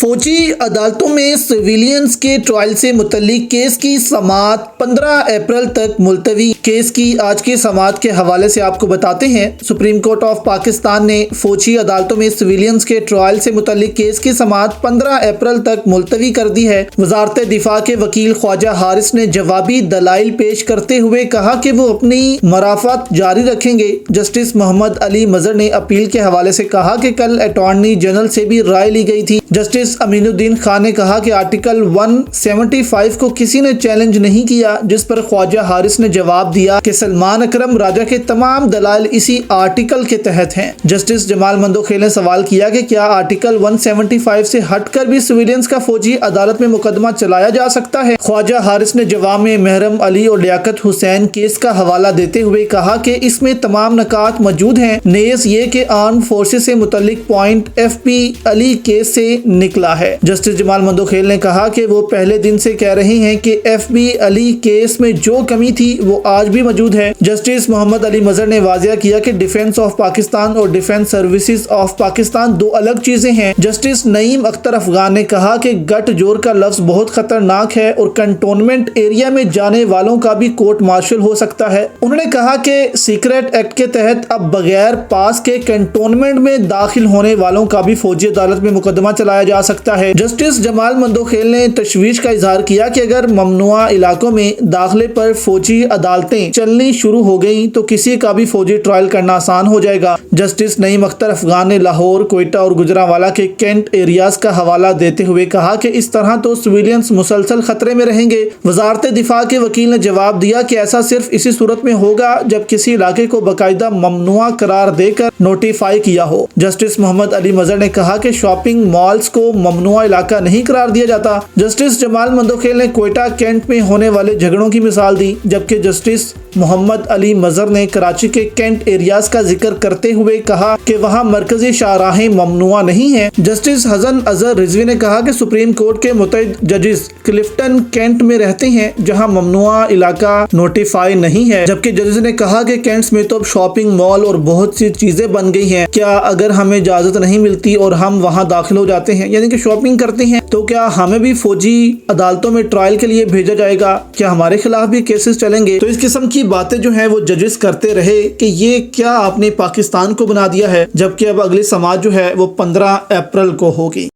فوجی عدالتوں میں سویلینز کے ٹرائل سے متعلق کیس کی سماعت 15 اپریل تک ملتوی۔ کیس کی آج کی سماعت کے حوالے سے آپ کو بتاتے ہیں، سپریم کورٹ آف پاکستان نے فوجی عدالتوں میں سویلینز کے ٹرائل سے متعلق کیس کی سماعت 15 اپریل تک ملتوی کر دی ہے۔ وزارت دفاع کے وکیل خواجہ حارث نے جوابی دلائل پیش کرتے ہوئے کہا کہ وہ اپنی مرافعت جاری رکھیں گے۔ جسٹس محمد علی مظہر نے اپیل کے حوالے سے کہا کہ کل اٹارنی جنرل سے بھی رائے لی گئی تھی۔ جسٹس امین الدین خان نے کہا کہ آرٹیکل 175 کو کسی نے چیلنج نہیں کیا، جس پر خواجہ حارث نے جواب دیا کہ سلمان اکرم راجہ کے تمام دلائل اسی آرٹیکل کے تحت ہیں۔ جسٹس جمال مندوخیل نے سوال کیا کہ کیا آرٹیکل 175 سے ہٹ کر بھی سویلینز کا فوجی عدالت میں مقدمہ چلایا جا سکتا ہے؟ خواجہ حارث نے جواب میں محرم علی اور لیاقت حسین کیس کا حوالہ دیتے ہوئے کہا کہ اس میں تمام نکات موجود ہیں، نیز یہ کہ آرم فورسز سے متعلق پوائنٹ ایف پی علی کیس سے نکلا ہے۔ جسٹس جمال مندوخیل نے کہا کہ وہ پہلے دن سے کہہ رہے ہیں کہ ایف بی علی کیس میں جو کمی تھی وہ آج بھی موجود ہے۔ جسٹس محمد علی مظہر نے واضح کیا کہ ڈیفنس آف پاکستان اور ڈیفنس سروسز آف پاکستان دو الگ چیزیں ہیں۔ جسٹس نعیم اختر افغان نے کہا کہ گٹھ جوڑ کا لفظ بہت خطرناک ہے اور کنٹونمنٹ ایریا میں جانے والوں کا بھی کورٹ مارشل ہو سکتا ہے۔ انہوں نے کہا کہ سیکریٹ ایکٹ کے تحت اب بغیر پاس کے کنٹونمنٹ میں داخل ہونے والوں کا بھی فوجی عدالت میں مقدمہ چلایا جا سکتا ہے۔ جسٹس جمال مندوخیل نے تشویش کا اظہار کیا کہ اگر ممنوعہ علاقوں میں داخلے پر فوجی عدالتیں چلنی شروع ہو گئیں تو کسی کا بھی فوجی ٹرائل کرنا آسان ہو جائے گا۔ جسٹس نعیم اختر افغان نے لاہور، کوئٹہ اور گجرانوالہ کے کینٹ ایریاز کا حوالہ دیتے ہوئے کہا کہ اس طرح تو سویلینز مسلسل خطرے میں رہیں گے۔ وزارت دفاع کے وکیل نے جواب دیا کہ ایسا صرف اسی صورت میں ہوگا جب کسی علاقے کو باقاعدہ ممنوعہ قرار دے کر نوٹیفائی کیا ہو۔ جسٹس محمد علی مظہر نے کہا کہ شاپنگ مالز کو ممنوعہ علاقہ نہیں قرار دیا جاتا۔ جسٹس جمال مندوخیل نے کوئٹہ کینٹ میں ہونے والے جھگڑوں کی مثال دی، جبکہ جسٹس محمد علی مظہر نے کراچی کے کینٹ ایریاز کا ذکر کرتے ہوئے کہا کہ وہاں مرکزی شاہراہیں ممنوعہ نہیں ہیں۔ جسٹس حسن اظہر رضوی نے کہا کہ سپریم کورٹ کے متعدد ججز کلفٹن کینٹ میں رہتے ہیں جہاں ممنوعہ علاقہ نوٹیفائی نہیں ہے، جبکہ ججز نے کہا کہ کینٹس میں تو اب شاپنگ مال اور بہت سی چیزیں بن گئی ہیں، کیا اگر ہمیں اجازت نہیں ملتی اور ہم وہاں داخل ہو جاتے ہیں یعنی کہ شاپنگ کرتے ہیں تو کیا ہمیں بھی فوجی عدالتوں میں ٹرائل کے لیے بھیجا جائے گا؟ کیا ہمارے خلاف بھی کیسز چلیں گے؟ تو اس قسم کی باتیں جو ہیں وہ ججز کرتے رہے کہ یہ کیا آپ نے پاکستان کو بنا دیا ہے، جبکہ اب اگلی سماعت جو ہے وہ 15 اپریل کو ہوگی۔